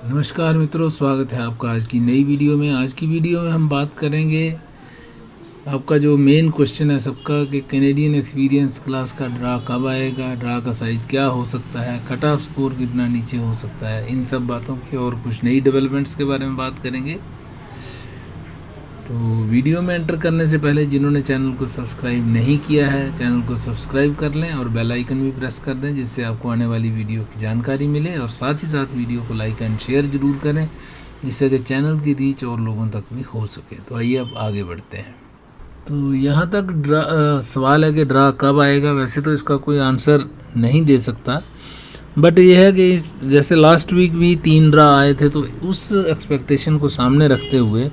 नमस्कार मित्रों, स्वागत है आपका आज की नई वीडियो में। आज की वीडियो में हम बात करेंगे आपका जो मेन क्वेश्चन है सबका कि कैनेडियन एक्सपीरियंस क्लास का ड्रा कब आएगा, ड्रा का साइज़ क्या हो सकता है, कट ऑफ स्कोर कितना नीचे हो सकता है, इन सब बातों की और कुछ नई डेवलपमेंट्स के बारे में बात करेंगे। तो वीडियो में एंटर करने से पहले जिन्होंने चैनल को सब्सक्राइब नहीं किया है, चैनल को सब्सक्राइब कर लें और बेल आइकन भी प्रेस कर दें, जिससे आपको आने वाली वीडियो की जानकारी मिले। और साथ ही साथ वीडियो को लाइक एंड शेयर ज़रूर करें, जिससे कि चैनल की रीच और लोगों तक भी हो सके। तो आइए अब आगे बढ़ते हैं। तो यहाँ तक सवाल है कि ड्रा कब आएगा। वैसे तो इसका कोई आंसर नहीं दे सकता, बट ये है कि जैसे लास्ट वीक भी 3 ड्रा आए थे, तो उस एक्सपेक्टेशन को सामने रखते हुए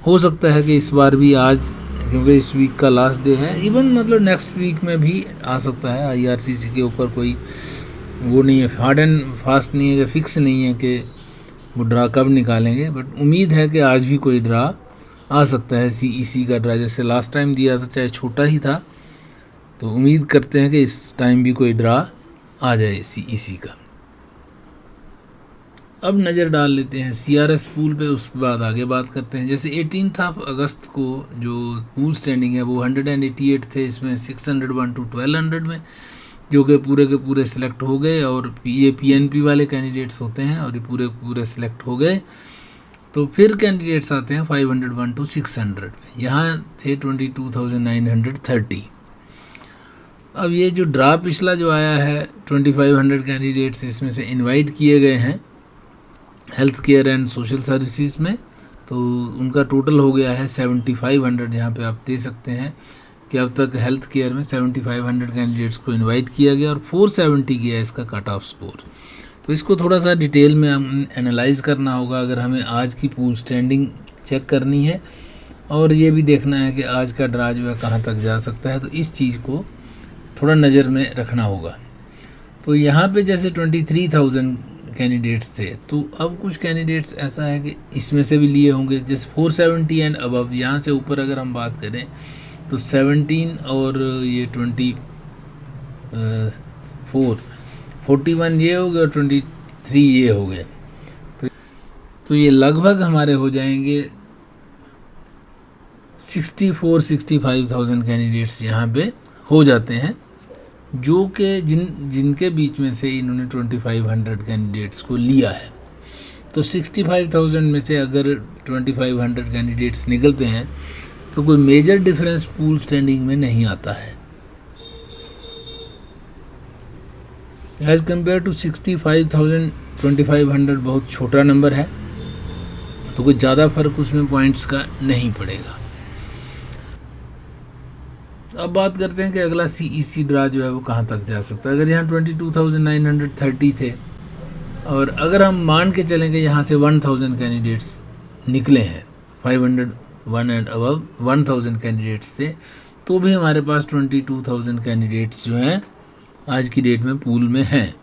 हो सकता है कि इस बार भी आज, क्योंकि इस वीक का लास्ट डे है, इवन मतलब नेक्स्ट वीक में भी आ सकता है। आईआरसीसी के ऊपर कोई वो नहीं है, हार्ड एंड फास्ट नहीं है, कि फिक्स नहीं है कि वो ड्रा कब निकालेंगे। बट उम्मीद है कि आज भी कोई ड्रा आ सकता है। सीईसी का ड्रा जैसे लास्ट टाइम दिया था, चाहे छोटा ही था, तो उम्मीद करते हैं कि इस टाइम भी कोई ड्रा आ जाए सीईसी का। अब नज़र डाल लेते हैं सीआरएस पूल पे, उसके बाद आगे बात करते हैं। जैसे 18 अगस्त को जो पूल स्टैंडिंग है वो 188 थे, इसमें 601 to 1200 में, जो कि पूरे के पूरे सिलेक्ट हो गए। और ये पीएनपी वाले कैंडिडेट्स होते हैं और ये पूरे पूरे सिलेक्ट हो गए। तो फिर कैंडिडेट्स आते हैं 501 to 600 में, यहाँ थे 22,930। अब ये जो ड्रा पिछला जो आया है 2500 कैंडिडेट्स, इसमें से इनवाइट किए गए हैं health care and social services में, तो उनका टोटल हो गया है 7500। यहाँ पे आप दे सकते हैं कि अब तक हेल्थ केयर में 7500 कैंडिडेट्स को इनवाइट किया गया और 470 गया इसका कट ऑफ स्कोर। तो इसको थोड़ा सा डिटेल में हम एनालाइज करना होगा अगर हमें आज की पूल स्टैंडिंग चेक करनी है, और ये भी देखना है कि आज का ड्रा जो है कहाँ तक जा सकता है। तो इस चीज़ को थोड़ा नज़र में रखना होगा। तो यहाँ पे जैसे 23,000 कैंडिडेट्स थे, तो अब कुछ कैंडिडेट्स ऐसा है कि इसमें से भी लिए होंगे, जैसे 470 एंड अबव। यहाँ से ऊपर अगर हम बात करें तो 17 और ये 41 ये हो गए और 23 ये हो गए। तो ये लगभग हमारे हो जाएंगे 64-65,000 कैंडिडेट्स यहाँ पे हो जाते हैं, जो कि जिनके बीच में से इन्होंने 2500 कैंडिडेट्स को लिया है। तो 65,000 में से अगर 2500 कैंडिडेट्स निकलते हैं तो कोई मेजर डिफरेंस पूल स्टैंडिंग में नहीं आता है। एज कम्पेयर टू 65,000 2500 बहुत छोटा नंबर है, तो कोई ज़्यादा फर्क उसमें पॉइंट्स का नहीं पड़ेगा। अब बात करते हैं कि अगला सीईसी ड्रा जो है वो कहाँ तक जा सकता है। अगर यहाँ 22,930 थे, और अगर हम मान के चलें कि यहाँ से 1000 कैंडिडेट्स निकले हैं, 501 एंड अबव 1000 कैंडिडेट्स थे, तो भी हमारे पास 22,000 कैंडिडेट्स जो हैं आज की डेट में पूल में हैं।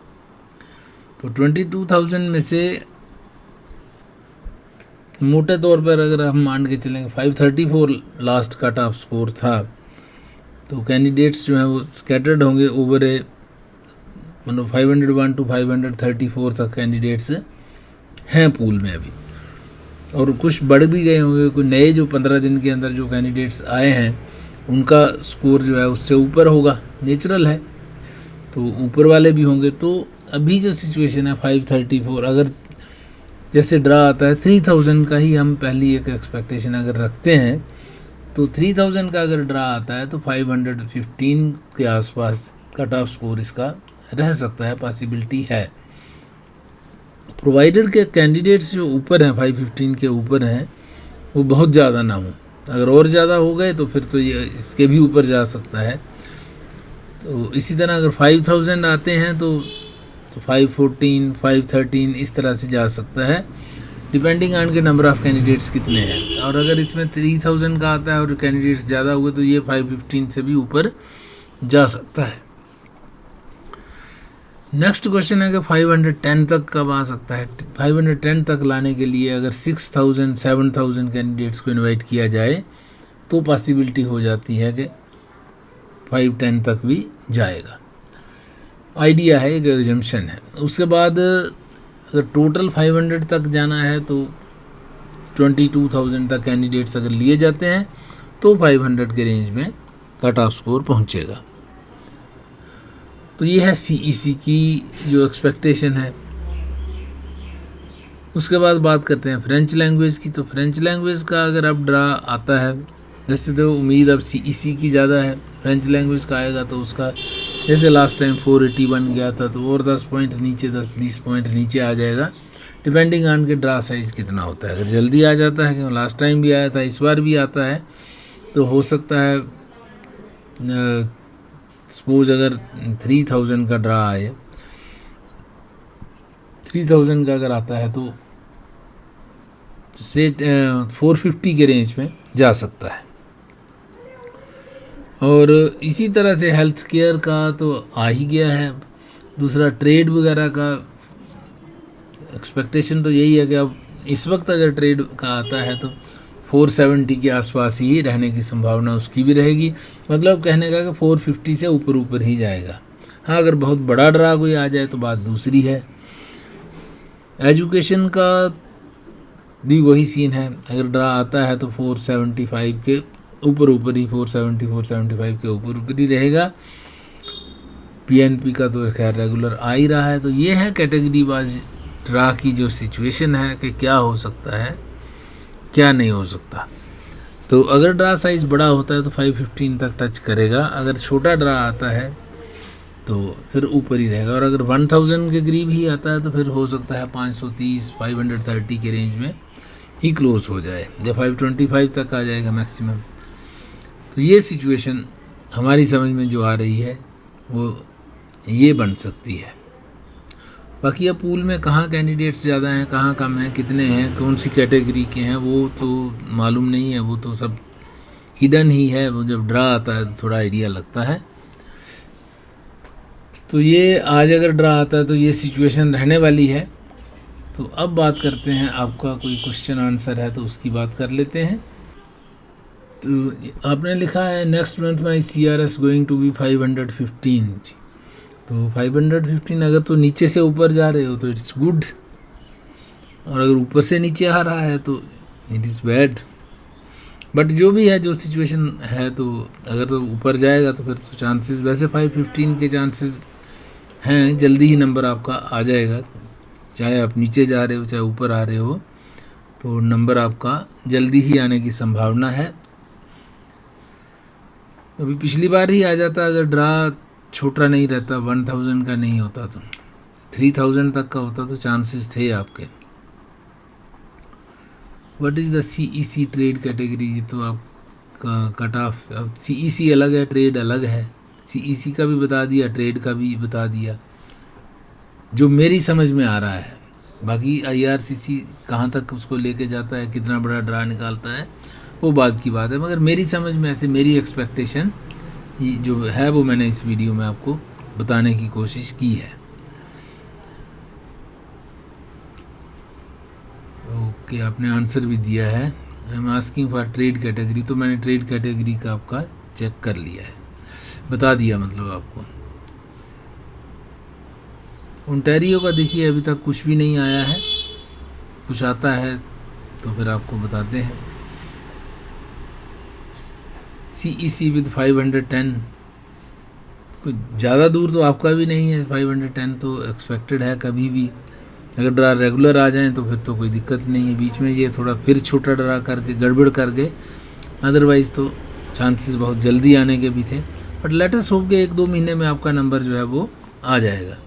तो 22,000 में से मोटे तौर पर अगर हम मान के चलेंगे 534 लास्ट कट ऑफ स्कोर था, तो कैंडिडेट्स जो हैं वो स्कैटर्ड होंगे ओवर ए, मतलब 501 to 534 तक कैंडिडेट्स हैं पूल में अभी, और कुछ बढ़ भी गए होंगे। कोई नए जो 15 दिन के अंदर जो कैंडिडेट्स आए हैं उनका स्कोर जो है उससे ऊपर होगा, नेचुरल है, तो ऊपर वाले भी होंगे। तो अभी जो सिचुएशन है 534, अगर जैसे ड्रा आता है 3000 का ही हम पहली एक एक्सपेक्टेशन अगर रखते हैं, तो 3000 का अगर ड्रा आता है तो 515 के आसपास कट ऑफ स्कोर इसका रह सकता है, पॉसिबिलिटी है, प्रोवाइडेड के कैंडिडेट्स जो ऊपर हैं 515 के ऊपर हैं वो बहुत ज़्यादा ना हो। अगर और ज़्यादा हो गए तो फिर तो ये इसके भी ऊपर जा सकता है। तो इसी तरह अगर 5000 आते हैं तो 514 513 इस तरह से जा सकता है, डिपेंडिंग ऑन के नंबर ऑफ़ कैंडिडेट्स कितने हैं। और अगर इसमें 3000 का आता है और कैंडिडेट्स ज़्यादा हुए तो ये 515 से भी ऊपर जा सकता है। नेक्स्ट क्वेश्चन है कि 510 तक कब आ सकता है। 510 तक लाने के लिए अगर 6000 7000 कैंडिडेट्स को इनवाइट किया जाए तो पॉसिबिलिटी हो जाती है कि 510 तक भी जाएगा। आइडिया है, एक एग्जम्पशन है। उसके बाद अगर टोटल 500 तक जाना है तो 22,000 तक कैंडिडेट्स अगर लिए जाते हैं तो 500 के रेंज में कट ऑफ स्कोर पहुंचेगा। तो ये है CEC की जो एक्सपेक्टेशन है। उसके बाद बात करते हैं फ्रेंच लैंग्वेज की। तो फ्रेंच लैंग्वेज का अगर अब ड्रा आता है, जैसे तो उम्मीद अब CEC की ज़्यादा है, फ्रेंच लैंग्वेज का आएगा तो उसका जैसे लास्ट टाइम 481 गया था तो और 10 पॉइंट नीचे, 10-20 पॉइंट नीचे आ जाएगा, डिपेंडिंग ऑन के ड्रा साइज़ कितना होता है। अगर जल्दी आ जाता है, क्योंकि लास्ट टाइम भी आया था, इस बार भी आता है, तो हो सकता है सपोज अगर 3000 का ड्रा आए, 3000 का अगर आता है तो से 450 के रेंज में जा सकता है। और इसी तरह से हेल्थ केयर का तो आ ही गया है। दूसरा ट्रेड वगैरह का एक्सपेक्टेशन तो यही है कि अब इस वक्त अगर ट्रेड का आता है तो 470 के आसपास ही रहने की संभावना उसकी भी रहेगी। मतलब कहने का कि 450 से ऊपर ही जाएगा। हाँ, अगर बहुत बड़ा ड्रा कोई आ जाए तो बात दूसरी है। एजुकेशन का भी वही सीन है, अगर ड्रा आता है तो 475 के ऊपर ही 475 के ऊपर ही रहेगा। PNP का तो खैर रेगुलर आ ही रहा है। तो ये है कैटेगरी वाइज ड्रा की जो सिचुएशन है कि क्या हो सकता है, क्या नहीं हो सकता। तो अगर ड्रा साइज़ बड़ा होता है तो 515 तक टच करेगा, अगर छोटा ड्रा आता है तो फिर ऊपर ही रहेगा। और अगर 1000 के करीब ही आता है तो फिर हो सकता है 530, 530 के रेंज में ही क्लोज हो जाए, जब 525 तक आ जाएगा मैक्सिमम। तो ये सिचुएशन हमारी समझ में जो आ रही है वो ये बन सकती है। बाकी अब पूल में कहाँ कैंडिडेट्स ज़्यादा हैं, कहाँ कम हैं, कितने हैं, कौन सी कैटेगरी के हैं, वो तो मालूम नहीं है, वो तो सब हिडन ही है। वो जब ड्रा आता है तो थोड़ा आइडिया लगता है। तो ये आज अगर ड्रा आता है तो ये सिचुएशन रहने वाली है। तो अब बात करते हैं, आपका कोई क्वेश्चन आंसर है तो उसकी बात कर लेते हैं। तो आपने लिखा है next month my CRS going to be 515। तो 515 अगर तो नीचे से ऊपर जा रहे हो तो इट्स गुड, और अगर ऊपर से नीचे आ रहा है तो इट इज़ बैड। बट जो भी है, जो सिचुएशन है, तो अगर तो ऊपर जाएगा तो फिर तो चांसेस, वैसे 515 के चांसेस हैं, जल्दी ही नंबर आपका आ जाएगा। चाहे आप नीचे जा रहे हो चाहे ऊपर आ रहे हो, तो नंबर आपका जल्दी ही आने की संभावना है। अभी पिछली बार ही आ जाता अगर ड्रा छोटा नहीं रहता, 1000 का नहीं होता तो 3000 तक का होता, तो चांसेस थे आपके। What is the CEC trade category? ये तो आपका कट ऑफ, अब CEC अलग है, ट्रेड अलग है। CEC का भी बता दिया, ट्रेड का भी बता दिया, जो मेरी समझ में आ रहा है। बाकी IRCC कहाँ तक उसको लेके जाता है, कितना बड़ा ड्रा निकालता है, वो बात की बात है। मगर मेरी समझ में ऐसे, मेरी एक्सपेक्टेशन जो है वो मैंने इस वीडियो में आपको बताने की कोशिश की है। ओके, आपने आंसर भी दिया है। I am asking for trade category, तो मैंने ट्रेड कैटेगरी का आपका चेक कर लिया है, बता दिया मतलब आपको। ओंटारियो का देखिए अभी तक कुछ भी नहीं आया है, कुछ आता है तो फिर आपको बताते हैं। CEC विद 510, कुछ ज़्यादा दूर तो आपका भी नहीं है, 510 तो एक्सपेक्टेड है कभी भी। अगर ड्रा रेगुलर आ जाएं तो फिर तो कोई दिक्कत नहीं है, बीच में ये थोड़ा फिर छोटा ड्रा करके गड़बड़ कर गए, अदरवाइज़ तो चांसेस बहुत जल्दी आने के भी थे। बट लेटेस्ट होप के 1-2 महीने में आपका नंबर जो है वो आ जाएगा।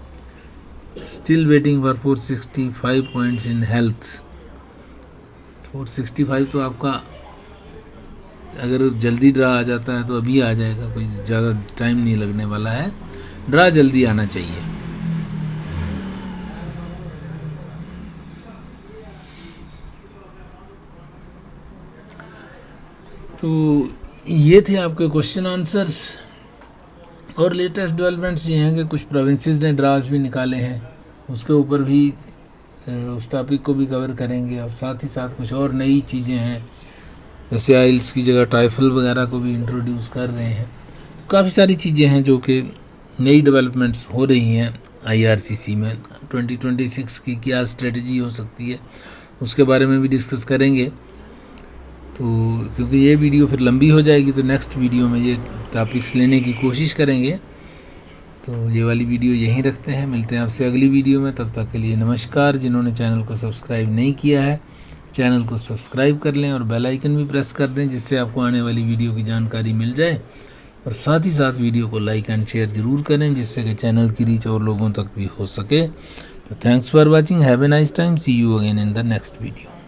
Still waiting for 465 points in health. 465 तो आपका अगर जल्दी ड्रा आ जाता है तो अभी आ जाएगा, कोई ज़्यादा टाइम नहीं लगने वाला है, ड्रा जल्दी आना चाहिए। तो ये थे आपके क्वेश्चन आंसर्स। और लेटेस्ट डेवलपमेंट्स ये हैं कि कुछ प्रोविंसेस ने ड्राज भी निकाले हैं, उसके ऊपर भी उस टॉपिक को भी कवर करेंगे। और साथ ही साथ कुछ और नई चीज़ें हैं, जैसे आइल्स की जगह टाइफल वगैरह को भी इंट्रोड्यूस कर रहे हैं। काफ़ी सारी चीज़ें हैं जो कि नई डेवलपमेंट्स हो रही हैं IRCC में 2026 की क्या स्ट्रेटजी हो सकती है, उसके बारे में भी डिस्कस करेंगे। तो क्योंकि ये वीडियो फिर लंबी हो जाएगी तो नेक्स्ट वीडियो में ये टॉपिक्स लेने की कोशिश करेंगे। तो ये वाली वीडियो यहीं रखते हैं, मिलते हैं आपसे अगली वीडियो में। तब तक के लिए नमस्कार। जिन्होंने चैनल को सब्सक्राइब नहीं किया है, चैनल को सब्सक्राइब कर लें और बेल आइकन भी प्रेस कर दें, जिससे आपको आने वाली वीडियो की जानकारी मिल जाए। और साथ ही साथ वीडियो को लाइक एंड शेयर ज़रूर करें, जिससे कि चैनल की रीच और लोगों तक भी हो सके। तो thanks for watching, have a nice time, see you again in the next video.